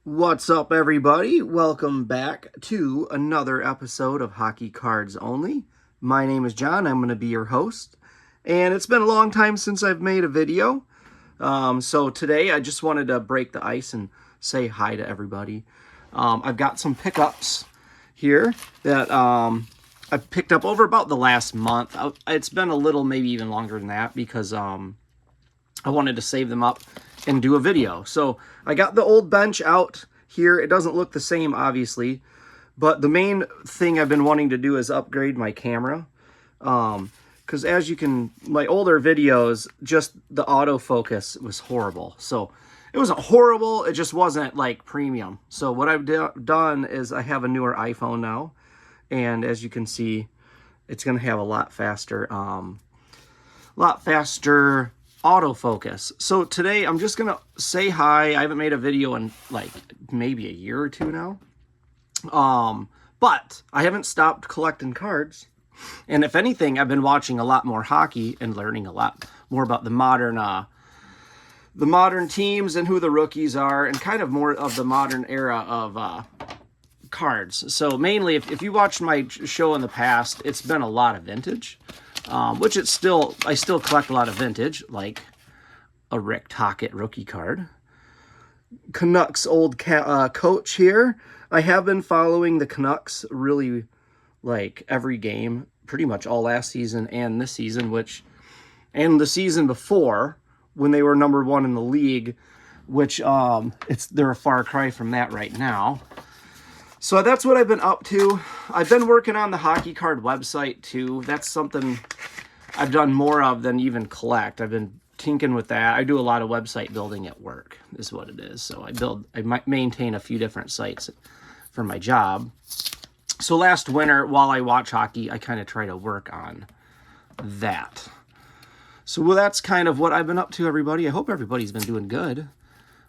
What's up, everybody? Welcome back to another episode of Hockey Cards Only. My name is John. I'm going to be your host. And it's been a long time since I've made a video. So today I just wanted to break the ice and say hi to everybody. I've got some pickups here that I've picked up over about the last month. It's been a little, maybe even longer than that, because I wanted to save them up and do a video. So I got the old bench out here. It doesn't look the same, obviously, but the main thing I've been wanting to do is upgrade my camera. Because as you can, my older videos, just the autofocus was horrible. So it wasn't horrible, it just wasn't like premium. So what I've done is I have a newer iPhone now, and as you can see, it's going to have a lot faster autofocus. So today I'm just gonna say hi. I haven't made a video in like maybe a year or two now, but I haven't stopped collecting cards, and if anything, I've been watching a lot more hockey and learning a lot more about the modern teams and who the rookies are, and kind of more of the modern era of cards. So mainly, if you watched my show in the past, it's been a lot of vintage. Which I still collect a lot of vintage, like a Rick Tocchet rookie card. Canucks old coach here. I have been following the Canucks really, like, every game, pretty much all last season and this season, and the season before, when they were #1 in the league, which they're a far cry from that right now. So that's what I've been up to. I've been working on the hockey card website too. That's something I've done more of than even collect. I've been tinkering with that. I do a lot of website building at work, is what it is. So I maintain a few different sites for my job. So last winter, while I watch hockey, I kind of try to work on that. So that's kind of what I've been up to, everybody. I hope everybody's been doing good.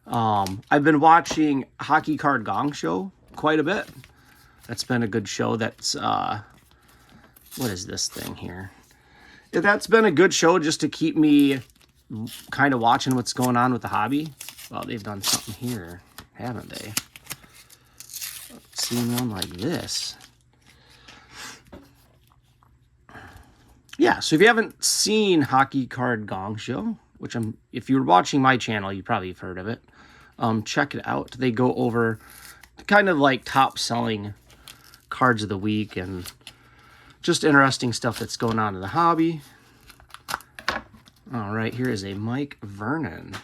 I've been watching Hockey Card Gong Show quite a bit. That's been a good show. That's what is this thing here? That's been a good show just to keep me kind of watching what's going on with the hobby. Well, they've done something here, haven't they? Seen one like this. Yeah, so if you haven't seen Hockey Card Gong Show, which if you're watching my channel, you probably have heard of it. Check it out. They go over kind of like top selling cards of the week and just interesting stuff that's going on in the hobby. All right, here is a Mike Vernon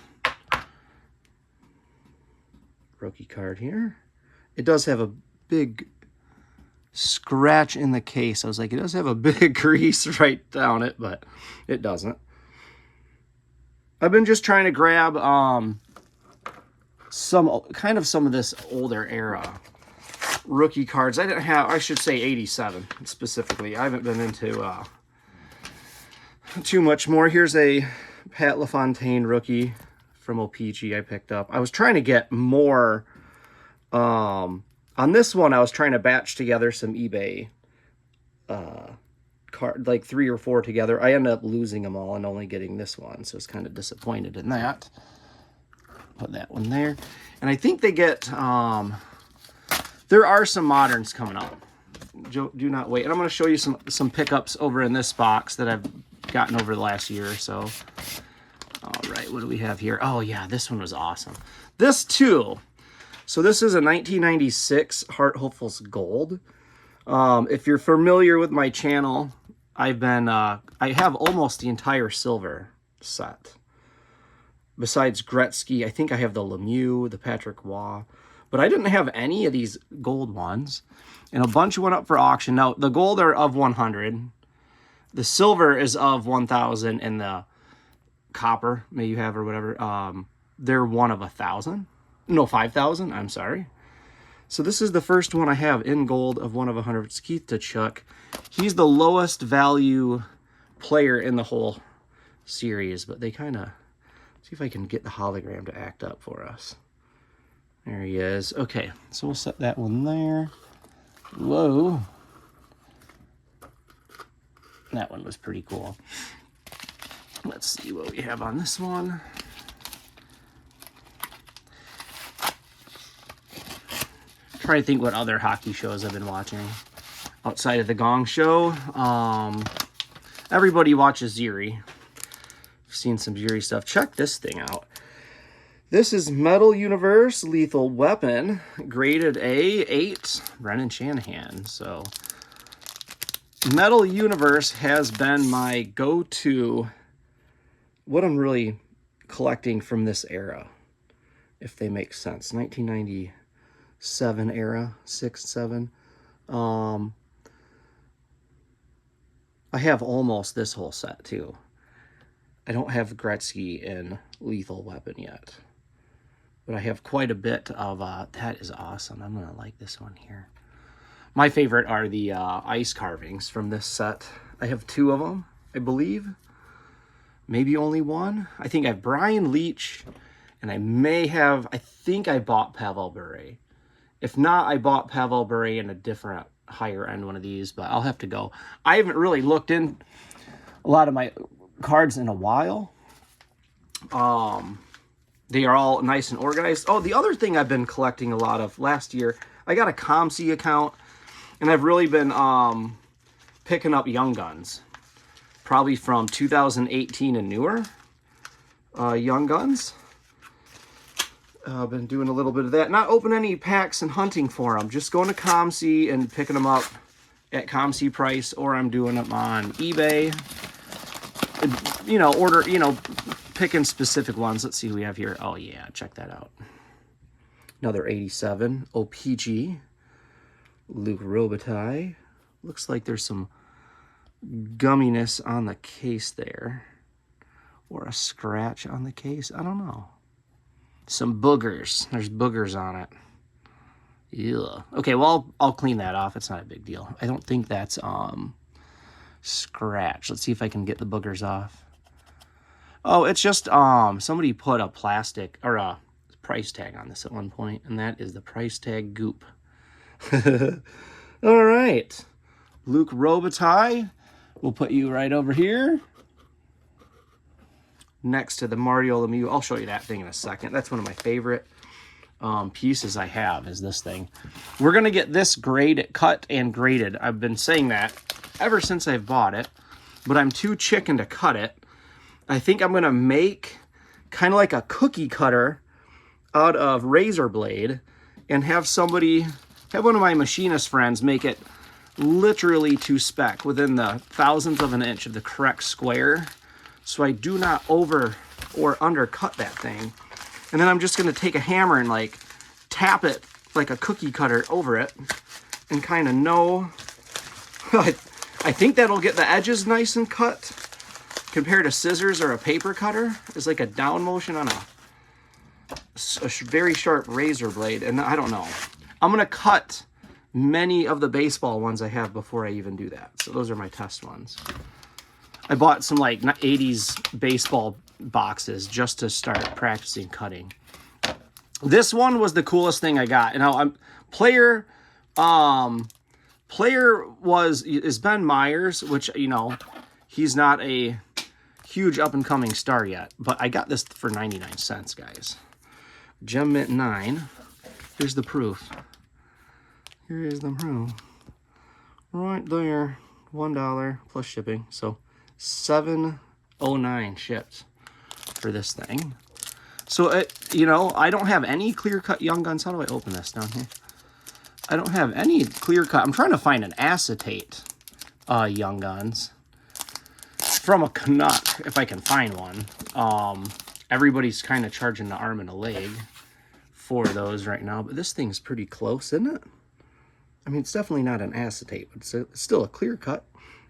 rookie card here. It does have a big scratch in the case. I was like, it does have a big grease right down it, but it doesn't. I've been just trying to grab some of this older era rookie cards. I should say 87 specifically. I haven't been into too much more. Here's a Pat LaFontaine rookie from OPG I picked up. I was trying to get more on this one. I was trying to batch together some eBay card, like 3 or 4 together. I ended up losing them all and only getting this one, so I was kind of disappointed in that. Put that one there. And I think they get, there are some moderns coming up. Do not wait. And I'm going to show you some pickups over in this box that I've gotten over the last year or so. All right, what do we have here? Oh, yeah, this one was awesome. This, too. So this is a 1996 Hart Hopefuls Gold. If you're familiar with my channel, I have almost the entire silver set. Besides Gretzky, I think I have the Lemieux, the Patrick Waugh, but I didn't have any of these gold ones, and a bunch went up for auction. Now, the gold are of 100, the silver is of 1,000, and the copper, may you have or whatever, they're one of 1,000. No, 5,000, I'm sorry. So this is the first one I have in gold of 1 of 100. It's Keith Tkachuk. He's the lowest value player in the whole series, but they kind of... See if I can get the hologram to act up for us. There he is. Okay, so we'll set that one there. Whoa. That one was pretty cool. Let's see what we have on this one. Trying to think what other hockey shows I've been watching outside of the Gong Show. Everybody watches Ziri. I've seen some Ziri stuff. Check this thing out. This is Metal Universe Lethal Weapon, graded A8, Brennan Shanahan. So Metal Universe has been my go-to, what I'm really collecting from this era, if they make sense. 1997 era, 6, 7. I have almost this whole set too. I don't have Gretzky and Lethal Weapon yet, but I have quite a bit of, that is awesome. I'm going to like this one here. My favorite are the ice carvings from this set. I have 2 of them, I believe. Maybe only 1. I think I have Brian Leach, and I may have, I think I bought Pavel Bure. If not, I bought Pavel Bure in a different higher end one of these, but I'll have to go. I haven't really looked in a lot of my cards in a while. They are all nice and organized. Oh, the other thing I've been collecting a lot of last year, I got a ComC account, and I've really been picking up Young Guns. Probably from 2018 and newer. Young Guns. I've been doing a little bit of that. Not open any packs and hunting for them. Just going to ComC and picking them up at ComC price, or I'm doing them on eBay. You know, picking specific ones. Let's see who we have here. Oh, yeah, check that out. Another 87. OPG. Luke Robitaille. Looks like there's some gumminess on the case there. Or a scratch on the case. I don't know. Some boogers. There's boogers on it. Yeah. Okay, well, I'll clean that off. It's not a big deal. I don't think that's scratch. Let's see if I can get the boogers off. Oh, it's just somebody put a plastic or a price tag on this at one point, and that is the price tag goop. All right. Luke Robitaille. We'll put you right over here next to the Mario Lemieux. I'll show you that thing in a second. That's one of my favorite pieces I have is this thing. We're going to get this cut and graded. I've been saying that ever since I've bought it, but I'm too chicken to cut it. I think I'm going to make kind of like a cookie cutter out of razor blade and have one of my machinist friends make it literally to spec within the thousandth of an inch of the correct square, so I do not over or undercut that thing. And then I'm just going to take a hammer and like tap it like a cookie cutter over it and kind of know. I think that'll get the edges nice and cut compared to scissors or a paper cutter. It's like a down motion on a very sharp razor blade. And I don't know. I'm going to cut many of the baseball ones I have before I even do that. So those are my test ones. I bought some like 80s baseball boxes just to start practicing cutting. This one was the coolest thing I got. And player is Ben Myers, which, you know, he's not a huge up and coming star yet, but I got this for 99 cents, guys. Gem Mint 9. Here's the proof. Here is the proof. Right there. $1 plus shipping. So $7.09 shipped for this thing. So, you know, I don't have any clear-cut Young Guns. How do I open this down here? I don't have any clear-cut. I'm trying to find an acetate Young Guns from a Canuck, if I can find one. Everybody's kind of charging the arm and a leg for those right now, but this thing's pretty close, isn't it? I mean, it's definitely not an acetate, but it's still a clear cut,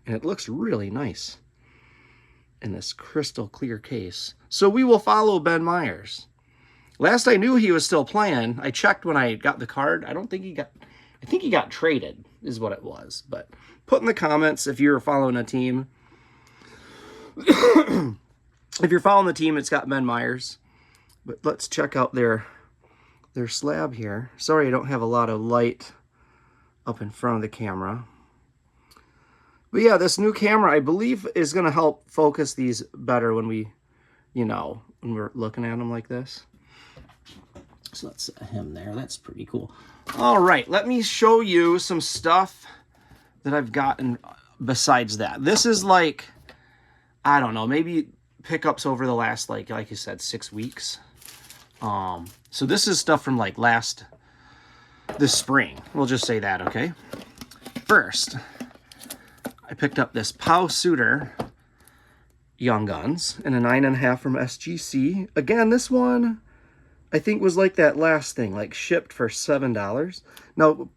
and it looks really nice in this crystal clear case. So we will follow Ben Myers. Last I knew he was still playing. I checked when I got the card. I think he got traded is what it was. But put in the comments if you're following a team. If you're following the team, it's got Ben Myers. But let's check out their slab here. Sorry I don't have a lot of light up in front of the camera. But yeah, this new camera, I believe, is going to help focus these better when we, you know, when we're looking at them like this. So let's set him there. That's pretty cool. All right, let me show you some stuff that I've gotten besides that. This is like, I don't know, maybe pickups over the last, like you said, 6 weeks. So this is stuff from like this spring. We'll just say that, okay? First, I picked up this Pow Suitor Young Guns in a 9.5 from SGC. Again, this one I think was like that last thing, like shipped for $7. Now,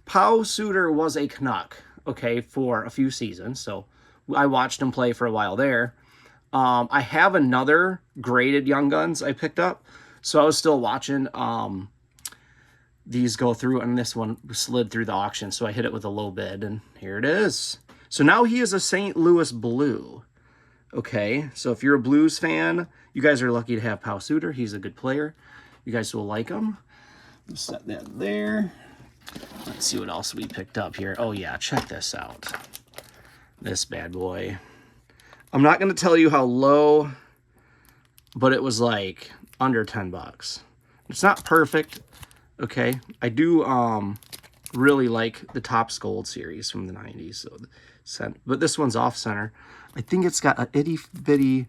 Pow Suitor was a Canuck, okay, for a few seasons, so I watched him play for a while there. I have another graded Young Guns I picked up, so I was still watching these go through, and this one slid through the auction, so I hit it with a low bid, and here it is. So now he is a St. Louis Blue. Okay, so if you're a Blues fan, you guys are lucky to have Pow Suitor. He's a good player. You guys will like him. Let's set that there. Let's see what else we picked up here. Oh yeah, check this out. This bad boy. I'm not going to tell you how low, but it was like under 10 bucks. It's not perfect, okay? I do really like the Topps Gold series from the 90s, but this one's off center. I think it's got a itty bitty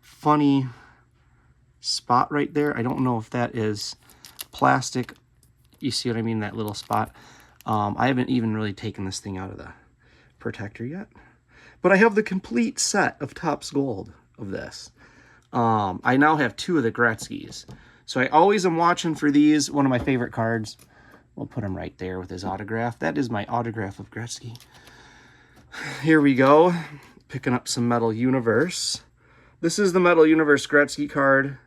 funny spot right there. I don't know if that is plastic. You see what I mean, that little spot. I haven't even really taken this thing out of the protector yet. But I have the complete set of Topps Gold of this. I now have 2 of the Gretzky's. So I always am watching for these. One of my favorite cards. We'll put him right there with his autograph. That is my autograph of Gretzky. Here we go. Picking up some Metal Universe. This is the Metal Universe Gretzky card.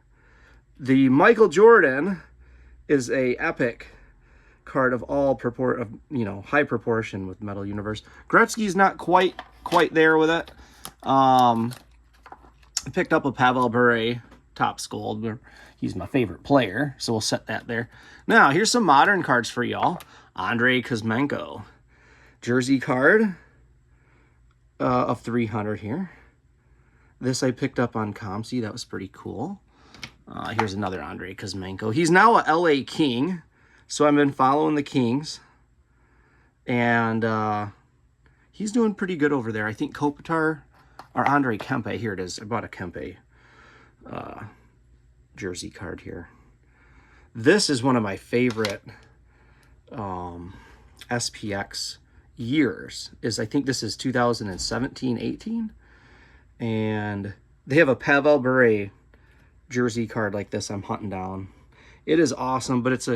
The Michael Jordan is a epic card of all high proportion with Metal Universe. Gretzky's not quite there with it. I picked up a Pavel Bure Topps Gold. He's my favorite player, so we'll set that there. Now, here's some modern cards for y'all. Andrei Kuzmenko. Jersey card of 300 here. This I picked up on ComC. That was pretty cool. Here's another Andrei Kuzmenko. He's now a LA King, so I've been following the Kings. And he's doing pretty good over there. I think Kopitar or Andre Kempe. Here it is. I bought a Kempe jersey card here. This is one of my favorite SPX years. I think this is 2017-18. And they have a Pavel Bure jersey card like this I'm hunting down. It is awesome, but it's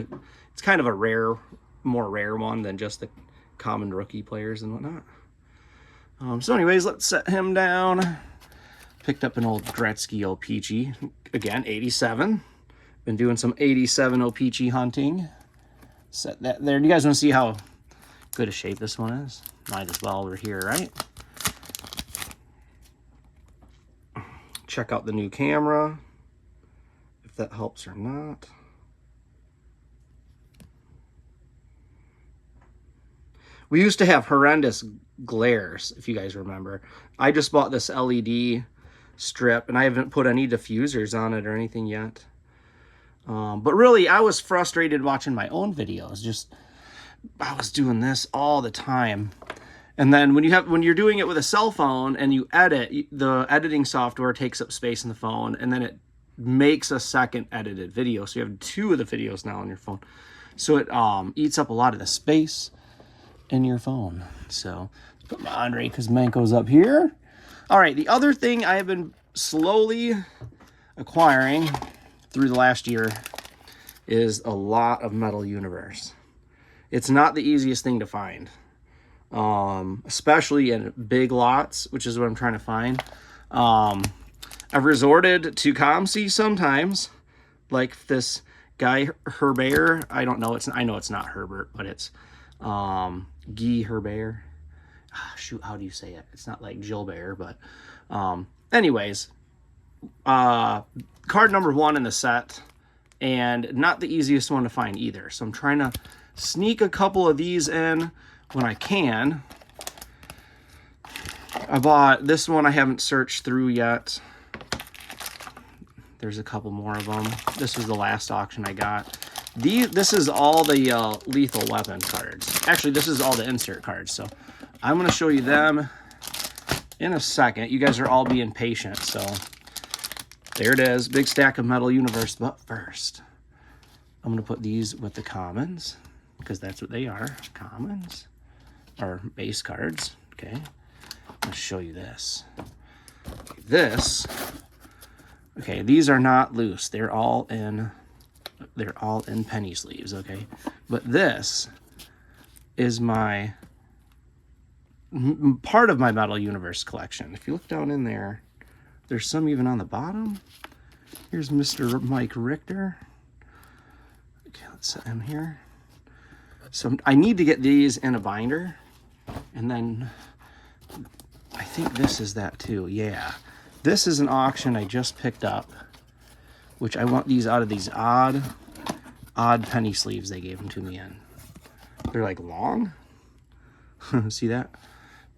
kind of a more rare one than just the common rookie players and whatnot. So anyways, let's set him down. Picked up an old Gretzky OPG. Again, 87. Been doing some 87 OPG hunting. Set that there. Do you guys want to see how good a shape this one is? Might as well, we're here, right? Check out the new camera, if that helps or not. We used to have horrendous glares, if you guys remember. I just bought this LED strip, and I haven't put any diffusers on it or anything yet. But really, I was frustrated watching my own videos. I was doing this all the time. And then when you're doing it with a cell phone and you edit, the editing software takes up space in the phone, and then it makes a second edited video. So you have 2 of the videos now on your phone. So it eats up a lot of the space in your phone. So put my Andrei Kuzmenko's up here. All right, the other thing I have been slowly acquiring through the last year is a lot of Metal Universe. It's not the easiest thing to find, especially in big lots, which is what I'm trying to find. I've resorted to ComC sometimes, like this guy Herbert. I don't know. I know it's not Herbert, but it's Guy Herbert. Shoot, how do you say it? It's not like Gilbert, but anyways, card number 1 in the set, and not the easiest one to find either. So I'm trying to sneak a couple of these in when I can. I bought this one I haven't searched through yet. There's a couple more of them. This was the last auction I got. This is all the Lethal Weapon cards. Actually, this is all the insert cards. So I'm going to show you them in a second. You guys are all being patient. So there it is. Big stack of Metal Universe. But first, I'm going to put these with the commons, because that's what they are. Commons. Or base cards. Okay. I'm going to show you this. This... Okay, these are not loose. They're all in penny sleeves, okay? But this is my part of my Metal Universe collection. If you look down in there, there's some even on the bottom. Here's Mr. Mike Richter. Okay, let's set him here. So I need to get these in a binder, and then I think this is that too. Yeah. This is an auction I just picked up, which I want these out of these odd penny sleeves they gave them to me in. They're like long. See that?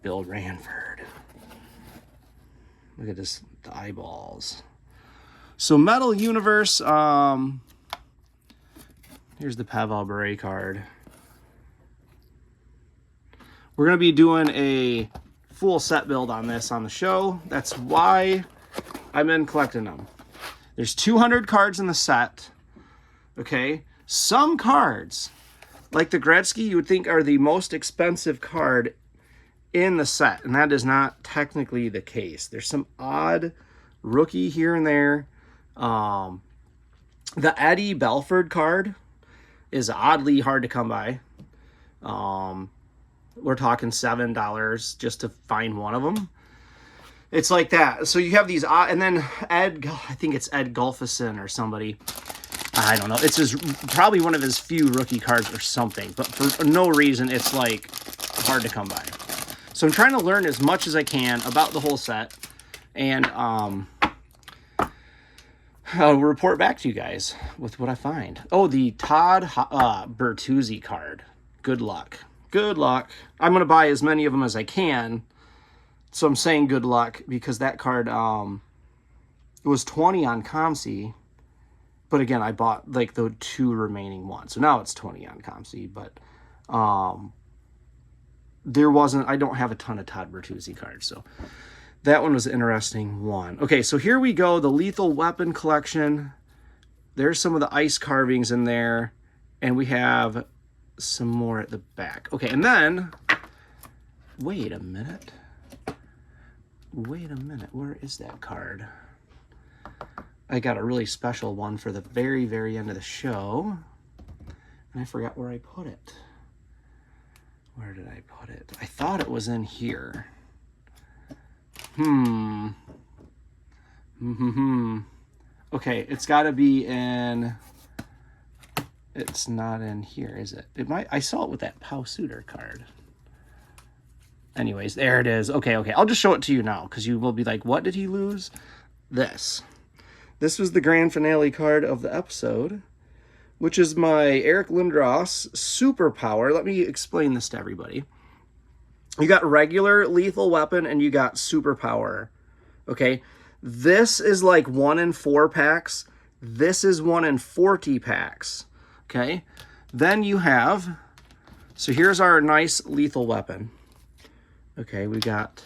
Bill Ranford. Look at this, the eyeballs. So Metal Universe, here's the Pavel Bure card. We're going to be doing a full set build on this on the show. That's why I'm in collecting them. There's 200 cards in the set. Okay, some cards like the Gretzky you would think are the most expensive card in the set, and that is not technically the case. There's some odd rookie here and there. The Eddie Belford card is oddly hard to come by. We're talking $7 just to find one of them. It's like that. So you have these, and then I think it's Ed Gulfison or somebody. I don't know. It's probably one of his few rookie cards or something. But for no reason, it's like hard to come by. So I'm trying to learn as much as I can about the whole set. And I'll report back to you guys with what I find. Oh, the Todd Bertuzzi card. Good luck. Good luck. I'm going to buy as many of them as I can. So I'm saying good luck because that card, it was 20 on ComC. But again, I bought like the 2 remaining ones. So now it's 20 on ComC. But I don't have a ton of Todd Bertuzzi cards. So that one was an interesting one. Okay, so here we go. The Lethal Weapon collection. There's some of the ice carvings in there. And we have some more at the back. Okay, and then, wait a minute. Where is that card? I got a really special one for the very, very end of the show. And I forgot where I put it. Where did I put it? I thought it was in here. Okay, it's got to be in... It's not in here, is it? It might. I saw it with that Pau Suter card. Anyways, there it is. Okay. I'll just show it to you now because you will be like, what did he lose? This. This was the grand finale card of the episode, which is my Eric Lindros Superpower. Let me explain this to everybody. You got regular Lethal Weapon and you got Superpower. Okay? This is like 1 in 4 packs. This is 1 in 40 packs. Okay, then you have, so here's our nice Lethal Weapon. Okay, we got,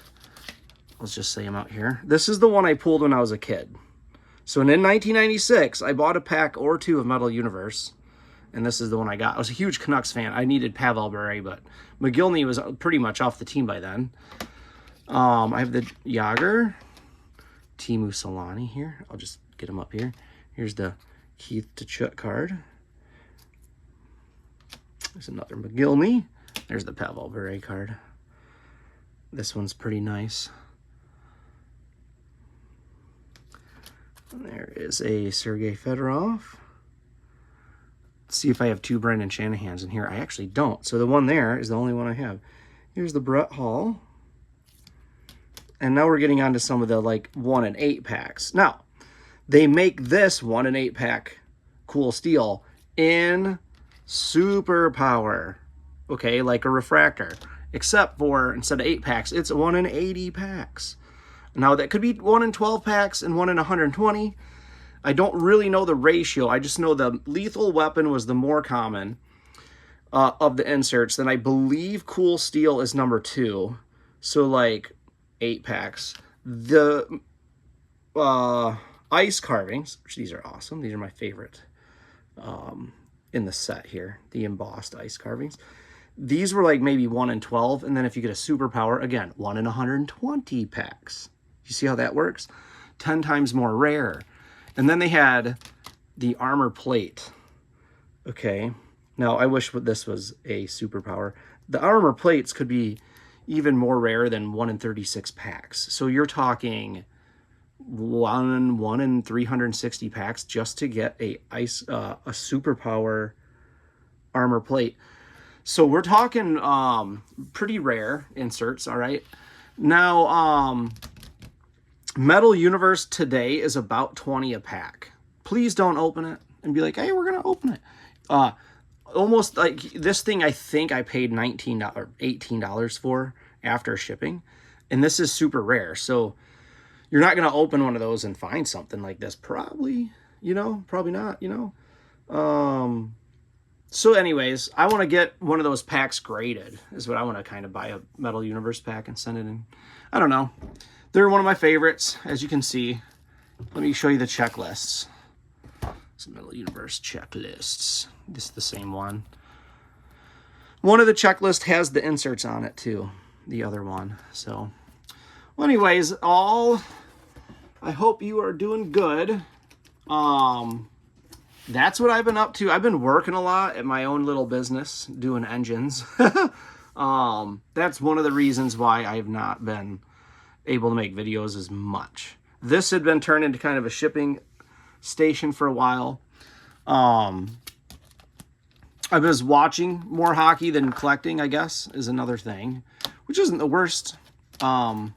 let's just say them out here. This is the one I pulled when I was a kid. So in 1996, I bought a pack or 2 of Metal Universe, and this is the one I got. I was a huge Canucks fan. I needed Pavel Bure, but McGillney was pretty much off the team by then. I have the Yager, Teemu Solani here. I'll just get him up here. Here's the Keith Tkachuk card. There's another McGillney. There's the Pavel Bure card. This one's pretty nice. And there is a Sergei Fedorov. Let's see if I have 2 Brendan Shanahans in here. I actually don't. So the one there is the only one I have. Here's the Brett Hall. And now we're getting on to some of the like 1 in 8 packs. Now, they make this 1 in 8 pack cool steel in Superpower, okay, like a refractor, except for instead of 8 packs, it's 1 in 80 packs. Now that could be 1 in 12 packs and 1 in 120. I don't really know the ratio. I just know the Lethal Weapon was the more common of the inserts. Then I believe Cool Steel is number 2. So like 8 packs. The ice carvings, which these are awesome. These are my favorite in the set here. The embossed ice carvings. These were like maybe 1 in 12. And then if you get a superpower, again, 1 in 120 packs. You see how that works? 10 times more rare. And then they had the armor plate. Okay. Now, I wish this was a superpower. The armor plates could be even more rare than 1 in 36 packs. So you're talking 1 in 360 packs just to get a superpower armor plate. So we're talking pretty rare inserts, all right? Now, Metal Universe today is about 20 a pack. Please don't open it and be like, hey, we're going to open it. Almost like this thing, I think I paid $19 or $18 for after shipping. And this is super rare. So you're not going to open one of those and find something like this. Probably, you know, probably not, you know. So anyways, I want to get one of those packs graded is what I want to kind of buy a Metal Universe pack and send it in. I don't know. They're one of my favorites, as you can see. Let me show you the checklists. Some Metal Universe checklists. This is the same one. One of the checklist has the inserts on it too. The other one. So, well, anyways, I hope you are doing good. That's what I've been up to. I've been working a lot at my own little business doing engines. That's one of the reasons why I have not been able to make videos as much. This had been turned into kind of a shipping station for a while. I was watching more hockey than collecting, I guess, is another thing, which isn't the worst. You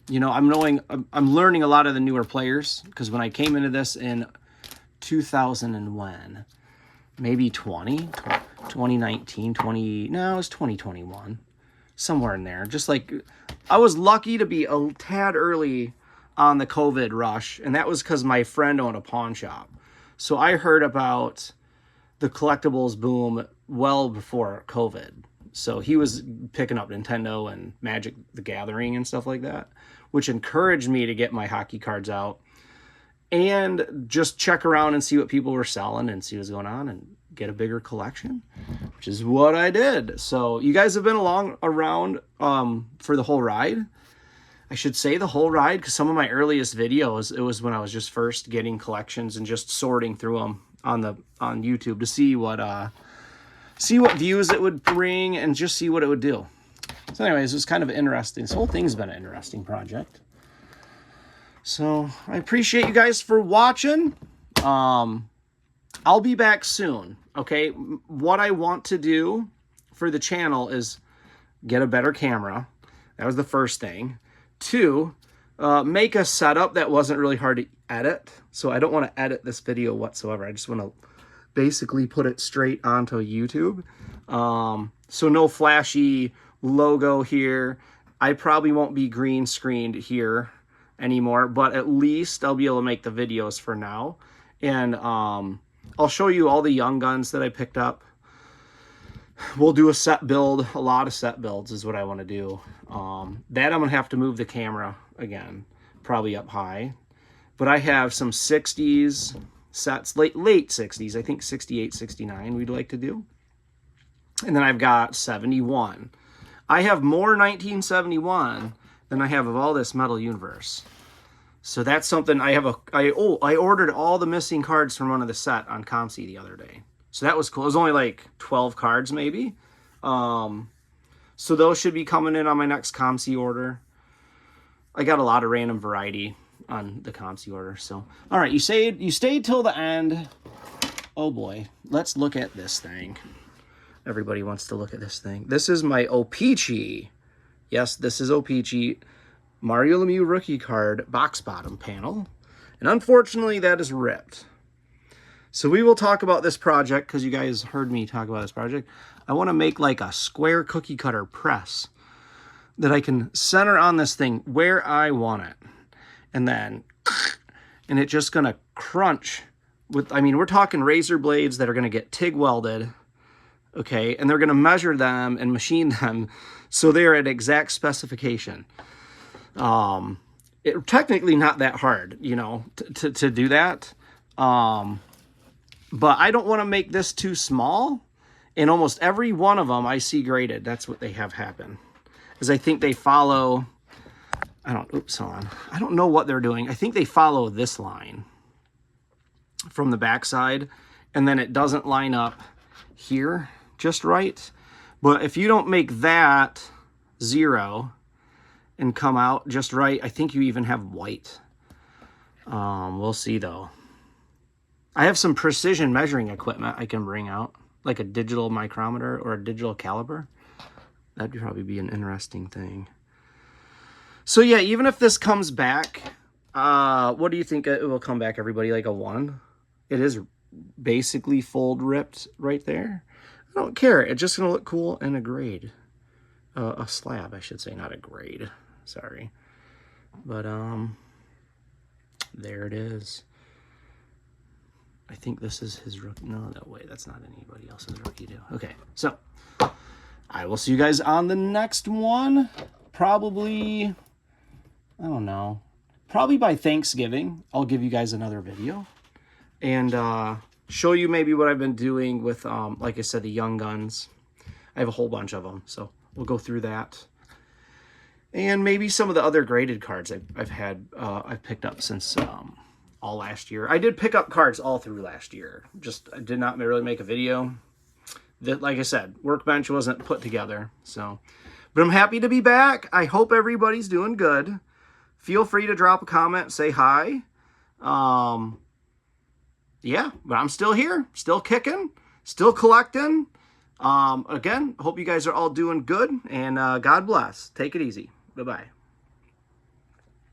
know, I'm learning a lot of the newer players, because when I came into this in 2001, maybe 2019, no, it was 2021, somewhere in there. Just like, I was lucky to be a tad early on the COVID rush, and that was because my friend owned a pawn shop. So I heard about the collectibles boom well before COVID. So he was picking up Nintendo and Magic the Gathering and stuff like that, which encouraged me to get my hockey cards out and just check around and see what people were selling and see what's going on and get a bigger collection, which is what I did. So you guys have been around for the whole ride. I should say the whole ride, because some of my earliest videos, it was when I was just first getting collections and just sorting through them on YouTube to see what views it would bring and just see what it would do. So anyways, it was kind of interesting. This whole thing's been an interesting project. So I appreciate you guys for watching. I'll be back soon, okay? What I want to do for the channel is get a better camera. That was the first thing. 2, make a setup that wasn't really hard to edit. So I don't want to edit this video whatsoever. I just want to basically put it straight onto YouTube. So no flashy logo here. I probably won't be green screened here anymore, but at least I'll be able to make the videos for now. And I'll show you all the young guns that I picked up. We'll do a set build. A lot of set builds is what I want to do. That I'm going to have to move the camera again, probably up high. But I have some 60s sets, late 60s, I think 68, 69 we'd like to do. And then I've got 71. I have more 1971 than I have of all this Metal Universe. So that's something I ordered all the missing cards from one of the set on ComC the other day. So that was cool. It was only like 12 cards maybe. So those should be coming in on my next ComC order. I got a lot of random variety on the ComC order. So, all right, you stayed till the end. Oh boy, let's look at this thing. Everybody wants to look at this thing. This is my O-Pee-Chee. Yes, this is O-Pee-Chee Mario Lemieux rookie card box bottom panel. And unfortunately, that is ripped. So we will talk about this project, because you guys heard me talk about this project. I want to make like a square cookie cutter press that I can center on this thing where I want it. And then, and it's just going to crunch with, I mean, we're talking razor blades that are going to get TIG welded, okay, and they're going to measure them and machine them so they're at exact specification. Technically not that hard, you know, to do that. But I don't want to make this too small. And almost every one of them I see graded. That's what they have happen. Is I think they follow, oops, hold on. I don't know what they're doing. I think they follow this line from the backside, and then it doesn't line up here just right. But if you don't make that 0 and come out just right, I think you even have white. We'll see though. I have some precision measuring equipment I can bring out, like a digital micrometer or a digital caliper. That'd probably be an interesting thing. So yeah, even if this comes back, what do you think it will come back, everybody? Like a 1? It is basically fold ripped right there. I don't care. It's just going to look cool in a grade. A slab, I should say, not a grade. Sorry. But, there it is. I think this is his rookie. No, that way. That's not anybody else's rookie deal. Okay, so I will see you guys on the next one. Probably, I don't know. Probably by Thanksgiving, I'll give you guys another video. And show you maybe what I've been doing with, like I said, the young guns. I have a whole bunch of them, so we'll go through that. And maybe some of the other graded cards I've picked up since all last year. I did pick up cards all through last year. Just I did not really make a video. That, like I said, workbench wasn't put together. So, but I'm happy to be back. I hope everybody's doing good. Feel free to drop a comment, say hi. Yeah, but I'm still here, still kicking, still collecting. Again, hope you guys are all doing good, and God bless. Take it easy. Bye-bye.